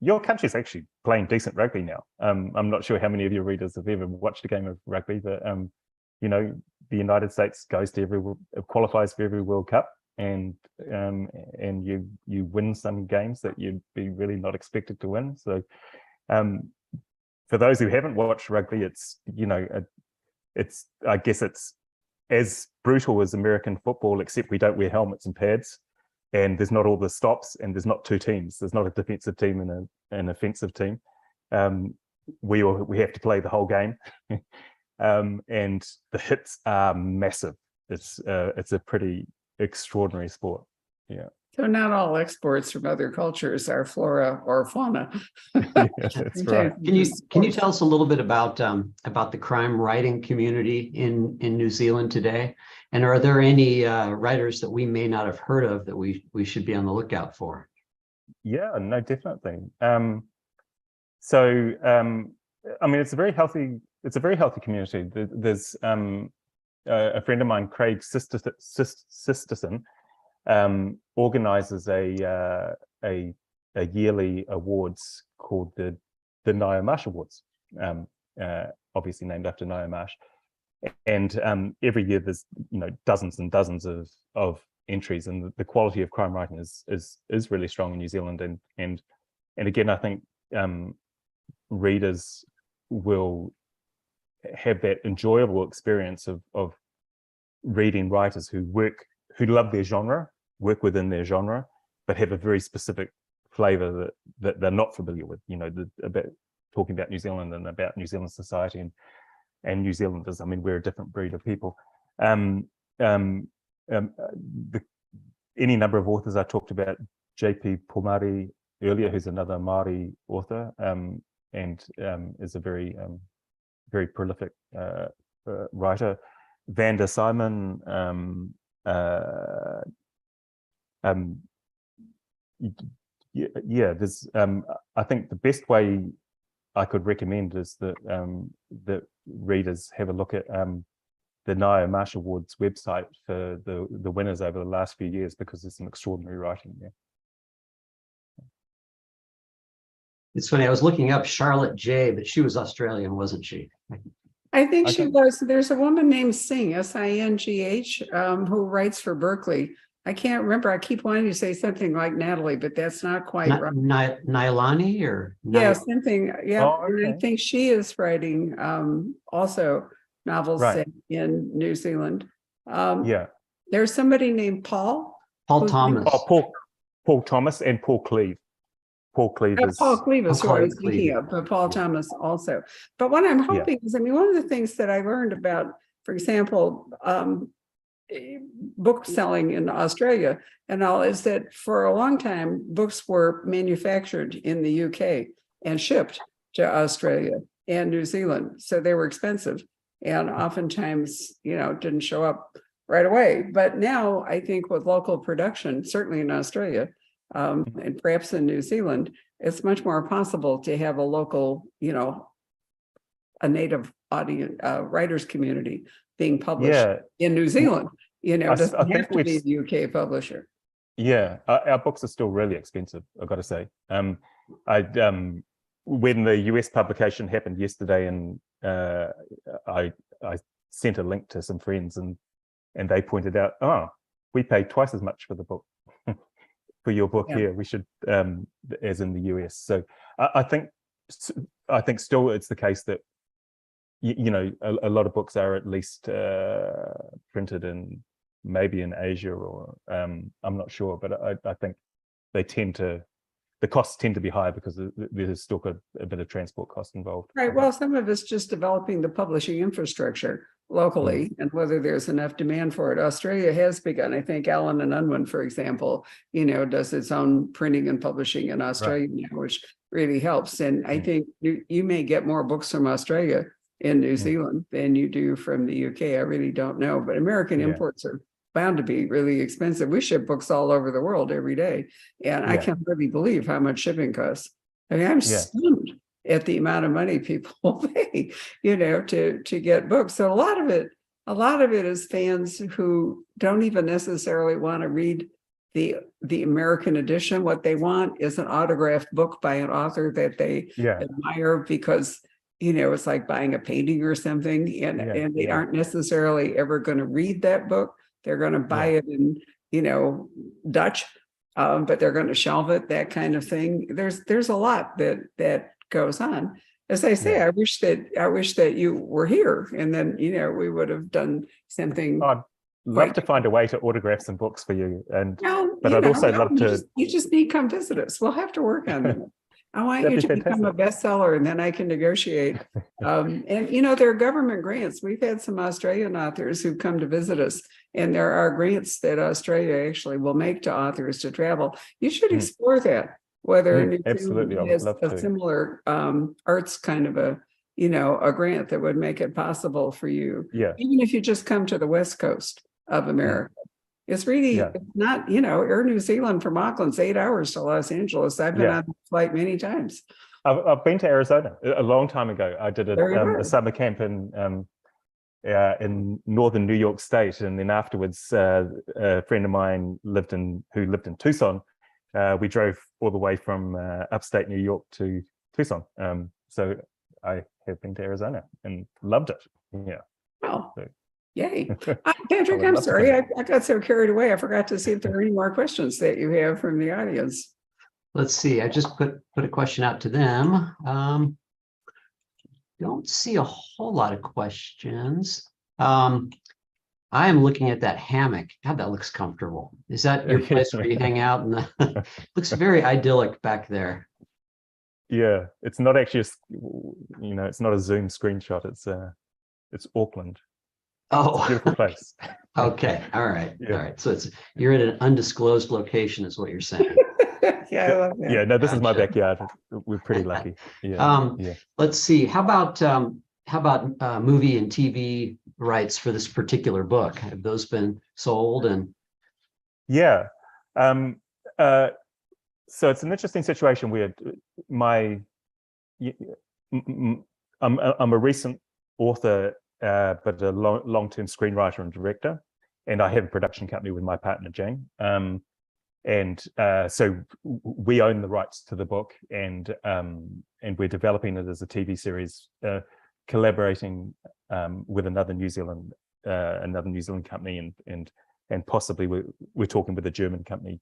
your country's actually playing decent rugby now. I'm not sure how many of your readers have ever watched a game of rugby, but the United States qualifies for every World Cup. And you win some games that you'd be really not expected to win. So for those who haven't watched rugby, it's I guess it's as brutal as American football, except we don't wear helmets and pads, and there's not all the stops, and there's not two teams. There's not a defensive team and an offensive team. We have to play the whole game, and the hits are massive. It's a pretty extraordinary sport. Yeah. So not all exports from other cultures are flora or fauna. Yeah, that's right. Can you tell us a little bit about the crime writing community in New Zealand today? And are there any writers that we may not have heard of that we should be on the lookout for? Yeah, no, definitely. It's a very healthy community. There's a friend of mine, Craig Sisterson, organizes a yearly awards called the Ngaio Marsh Awards, obviously named after Ngaio Marsh. And every year there's dozens and dozens of entries, and the quality of crime writing is really strong in New Zealand. And again, I think readers will have that enjoyable experience of reading writers who love their genre, work within their genre, but have a very specific flavor that they're not familiar with, about talking about New Zealand and about New Zealand society and New Zealanders. I mean, we're a different breed of people. Any number of authors I talked about, J.P. Pomari earlier, who's another Māori author, and is a very prolific writer. Vanda Simon, there's I think the best way I could recommend is that readers have a look at the Ngaio Marsh Awards website for the winners over the last few years, because there's some extraordinary writing there. It's funny, I was looking up Charlotte J, but she was Australian, wasn't she? I think I she don't- was. There's a woman named Singh, Singh, who writes for Berkeley. I can't remember. I keep wanting to say something like Natalie, but that's not quite right. Nailani or Yeah, something. Yeah, Oh, and I okay. think she is writing also novels Right. set in New Zealand. Yeah. There's somebody named Paul. Paul who's- Thomas. Oh, Paul Thomas and Paul Cleve. Paul Cleve is Paul Cleave is who I was Cleve. thinking of, but Paul Thomas also. But what I'm hoping is, I mean, one of the things that I learned about, for example, book selling in Australia and all, is that for a long time, books were manufactured in the UK and shipped to Australia and New Zealand. So they were expensive and oftentimes, didn't show up right away. But now I think with local production, certainly in Australia, and perhaps in New Zealand, it's much more possible to have a local, a native audience, writers community being published in New Zealand. It doesn't have to be a UK publisher. Yeah, our books are still really expensive, I've got to say. When the US publication happened yesterday, and I sent a link to some friends, and they pointed out, oh, we pay twice as much for the book. For your book here, we should, as in the US. So I think still it's the case that a lot of books are at least printed in maybe in Asia, or I'm not sure, but I think the costs tend to be higher because there's still a bit of transport cost involved. Right. Well, some of it's just developing the publishing infrastructure locally and whether there's enough demand for it. Australia has begun. I think Allen and Unwin, for example, does its own printing and publishing in Australia now, which really helps. And I think you may get more books from Australia in New Zealand than you do from the UK. I really don't know, but American imports are bound to be really expensive. We ship books all over the world every day. And I can't really believe how much shipping costs. I mean, I'm stunned at the amount of money people pay, to get books. So a lot of it is fans who don't even necessarily want to read the American edition. What they want is an autographed book by an author that they admire, because it's like buying a painting or something, and they aren't necessarily ever going to read that book. They're going to buy it in, Dutch, but they're going to shelve it, that kind of thing. There's a lot that goes on. As I say, I wish that you were here, and then we would have done something. I'd love to find a way to autograph some books for you, but I'd also love to. You just need to come visit us. We'll have to work on that. I want you to become a bestseller, and then I can negotiate. And there are government grants. We've had some Australian authors who come to visit us, and there are grants that Australia actually will make to authors to travel. You should explore that. Whether New Zealand has a similar arts kind of a grant that would make it possible for you, even if you just come to the West Coast of America. It's really it's not, Air New Zealand from Auckland's 8 hours to Los Angeles. I've been on the flight many times. I've been to Arizona a long time ago. I did a summer camp in northern New York State, and then afterwards, a friend of mine who lived in Tucson. We drove all the way from upstate New York to Tucson. So I have been to Arizona and loved it. Yeah. Oh. So. Yay. Patrick, I'm sorry. I got so carried away. I forgot to see if there are any more questions that you have from the audience. Let's see. I just put a question out to them. Don't see a whole lot of questions. I am looking at that hammock. God, that looks comfortable. Is that your place where you hang out? And looks very idyllic back there. Yeah, it's not actually it's not a Zoom screenshot. It's Auckland. Oh, it's a beautiful place. Okay. All right. All right. So you're at an undisclosed location, is what you're saying. I love that. Yeah, no, this is my backyard. We're pretty lucky. Let's see. How about movie and TV rights for this particular book? Have those been sold? And so it's an interesting situation where I'm a recent author, but a long-term screenwriter and director, and I have a production company with my partner Jane. So we own the rights to the book, and we're developing it as a TV series, collaborating with another New Zealand company, and possibly we're talking with a German company,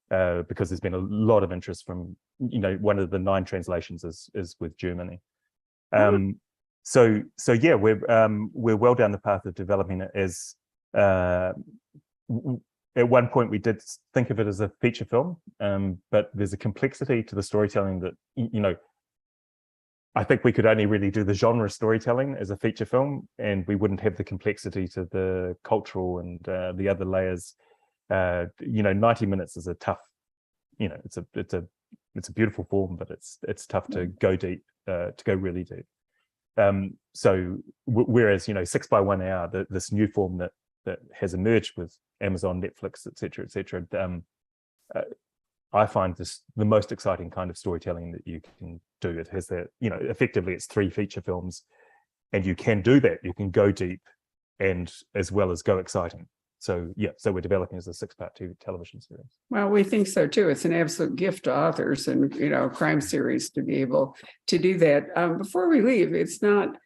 because there's been a lot of interest from, one of the 9 translations is with Germany. So yeah, we're well down the path of developing it as, at one point we did think of it as a feature film, but there's a complexity to the storytelling that, I think we could only really do the genre storytelling as a feature film, and we wouldn't have the complexity to the cultural and the other layers. 90 minutes is a tough, it's a beautiful form, but it's tough to go deep, to go really deep. So whereas 6 by 1 hour, this new form that has emerged with Amazon, Netflix, etc., I find this the most exciting kind of storytelling that you can do. It has that, effectively it's 3 feature films, and you can do that. You can go deep and as well as go exciting. So yeah, so we're developing as a 6-part television series. Well, we think so too. It's an absolute gift to authors and, crime series to be able to do that. Before we leave, it's not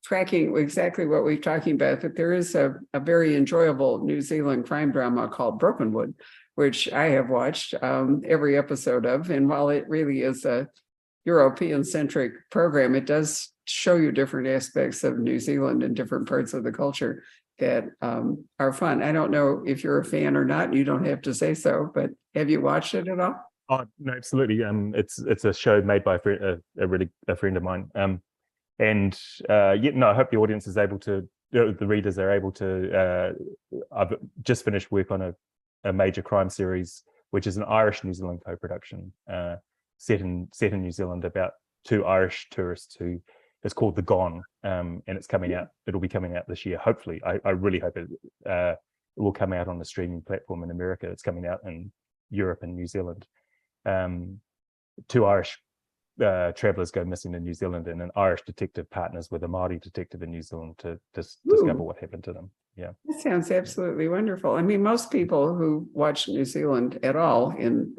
tracking exactly what we're talking about, but there is a very enjoyable New Zealand crime drama called Brokenwood, which I have watched every episode of. And while it really is a European-centric program, it does show you different aspects of New Zealand and different parts of the culture that are fun. I don't know if you're a fan or not. You don't have to say so, but have you watched it at all? Oh no, absolutely. It's a show made by a friend of mine. I hope the audience is able to, the readers are able to. I've just finished work on a major crime series, which is an Irish New Zealand co-production, set in New Zealand about 2 Irish tourists who. It's called The Gone, and it's coming out. It'll be coming out this year. Hopefully, I really hope it will come out on the streaming platform in America. It's coming out in Europe and New Zealand. 2 Irish travelers go missing in New Zealand, and an Irish detective partners with a Māori detective in New Zealand to discover what happened to them. Yeah, that sounds absolutely wonderful. I mean, most people who watch New Zealand at all in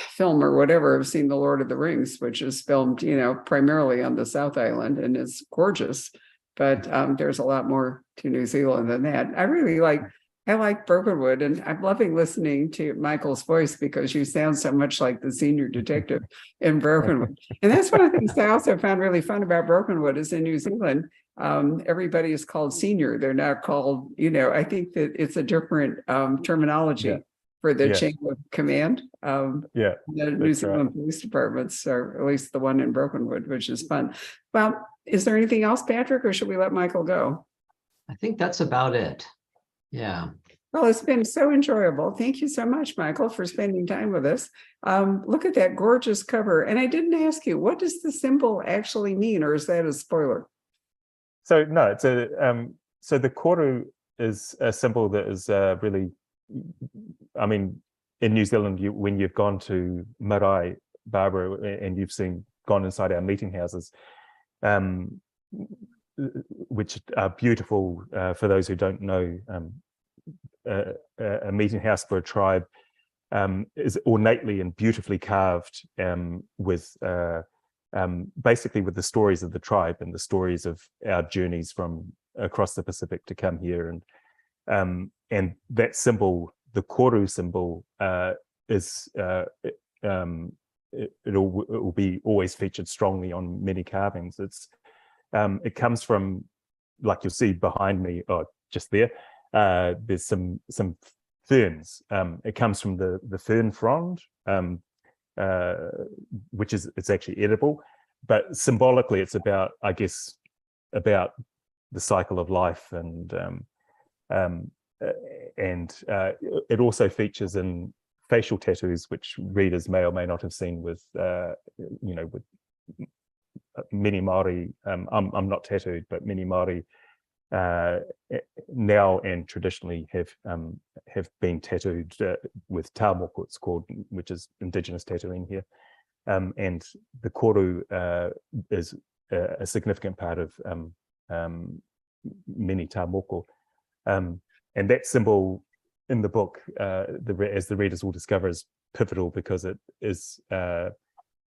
film or whatever have seen The Lord of the Rings, which is filmed, primarily on the South Island, and it's gorgeous. But there's a lot more to New Zealand than that. I like Brokenwood, and I'm loving listening to Michael's voice because you sound so much like the senior detective in Brokenwood. And that's one of the things I also found really fun about Brokenwood is in New Zealand, everybody is called senior. They're not called, I think that it's a different terminology. Yeah. For the chain of command. The New Zealand police departments, or at least the one in Brokenwood, which is fun. Well, is there anything else, Patrick, or should we let Michael go? I think that's about it. Yeah. Well, it's been so enjoyable. Thank you so much, Michael, for spending time with us. Look at that gorgeous cover. And I didn't ask you, what does the symbol actually mean, or is that a spoiler? So no, it's so the koru is a symbol that is really. I mean, in New Zealand, when you've gone to Marae, Barbara, and you've gone inside our meeting houses, which are beautiful for those who don't know, a meeting house for a tribe is ornately and beautifully carved with basically with the stories of the tribe and the stories of our journeys from across the Pacific to come here. And that symbol, the koru symbol, is it will be always featured strongly on many carvings. It comes from, like you'll see behind me, or just there, there's some ferns. It comes from the fern frond, which it's actually edible, but symbolically it's about, I guess, about the cycle of life, and it also features in facial tattoos, which readers may or may not have seen with with many Māori. I'm not tattooed, but many Māori now and traditionally have been tattooed with tāmoko, it's called, which is indigenous tattooing here. And the koru is a significant part of many tāmoko. And that symbol in the book, as the readers will discover, is pivotal because it is a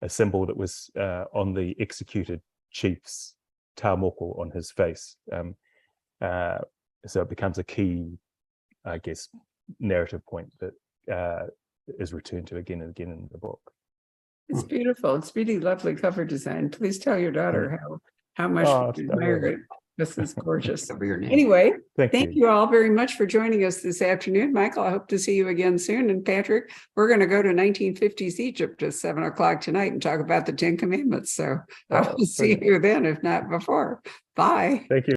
symbol that was on the executed chief's taumoko on his face. So it becomes a key, I guess, narrative point that is returned to again and again in the book. It's beautiful. It's really lovely cover design. Please tell your daughter how much Oh, you admire it. This is gorgeous. Cover your name. Anyway, Thank thank you all very much for joining us this afternoon. Michael, I hope to see you again soon. And Patrick, we're going to go to 1950s Egypt at 7 o'clock tonight and talk about the 10 Commandments. So I will see you then, if not before. Bye. Thank you.